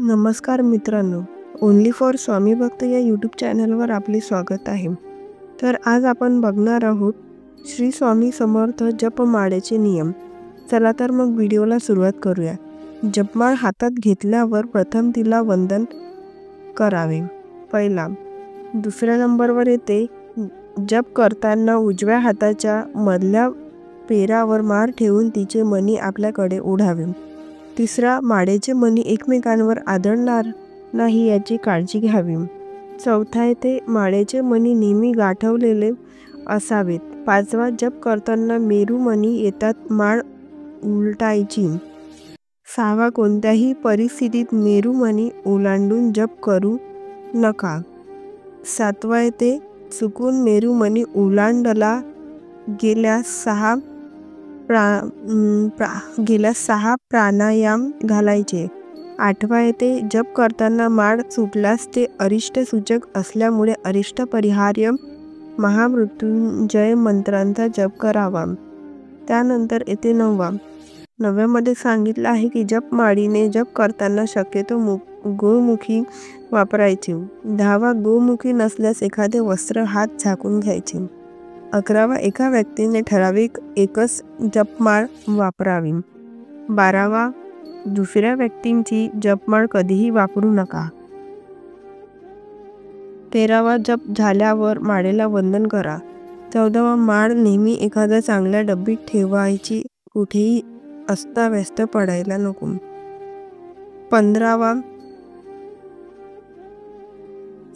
नमस्कार मित्रांनो, only for स्वामी भक्त या यूट्यूब चॅनलवर आपले स्वागत आहे. तर आज आपण बघणार आहोत श्री स्वामी समर्थ जपमाळेचे नियम. चला तर मग व्हिडिओला सुरुवात करूया. जपमाळ हातात घेतल्यावर प्रथम तिला वंदन करावे. पहिला. दुसऱ्या नंबरवर येते जप करताना उजव्या हाताच्या मधल्या पेरावर माळ ठेवून तिचे मणी आपल्याकडे ओढावे. तिसरा. माळेचे मणी एकमेकांवर आदळणार नाही याची काळजी घ्यावी. चौथा येते माळेचे मणी नेहमी गाठवलेले असावेत. पाचवा. जप करताना मेरू मणी येतात माळ उलटायची. सहावा. कोणत्याही परिस्थितीत मेरू मणी ओलांडून जप करू नका. सातवा येते चुकून मेरू मणी ओलांडला गेल्यास सहा प्राणायाम घालायचे. आठवा येते जप करताना माळ सुटल्यास ते अरिष्ट सूचक असल्यामुळे अरिष्ट परिहार्य महामृत्युंजय मंत्रांचा जप करावा. त्यानंतर येते नवव्यामध्ये सांगितलं आहे की जपमाळीने जप करताना शक्यतो गोमुखी वापरायचे. 10वा. गोमुखी नसल्यास एखादे वस्त्र हात झाकून घ्यायचे. 11वा. एका व्यक्तीने ठराविक एकच जपमाळ वापरावी. 12वा. दुसऱ्या व्यक्तींची जपमाळ कधीही वापरू नका. 13वा. जप झाल्यावर माळेला वंदन करा. 14वा. माळ नेहमी एखाद्या चांगल्या डब्बीत ठेवायची, कुठेही अस्ताव्यस्त पडायला नको. 15वा.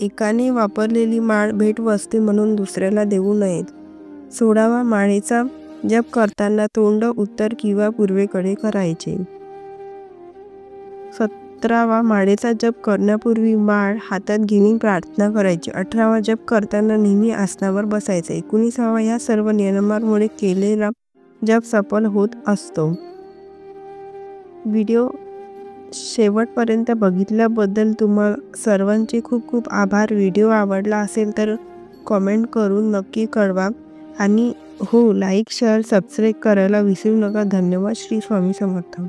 एकाने वापरलेली माळ भेटवस्तू म्हणून दुसऱ्याला देऊ नयेत. 16वा. माळेचा जप करताना तोंड उत्तर किंवा पूर्वेकडे करायचे. 17वा. माळेचा जप करण्यापूर्वी माळ हातात घेऊन प्रार्थना करायची. 18वा. जप करताना नेहमी आसनावर बसायचे. 19वा. या सर्व नियमांमुळे केलेला जप सफल होत असतो. व्हिडिओ शेवटपर्यंत बघितल्याबद्दल तुम्हा सर्वांचे खूप खूप आभार. व्हिडिओ आवडला असेल तर कमेंट करून नक्की कळवा आणि लाईक शेअर सबस्क्राईब करायला विसरू नका. धन्यवाद. श्री स्वामी समर्थ.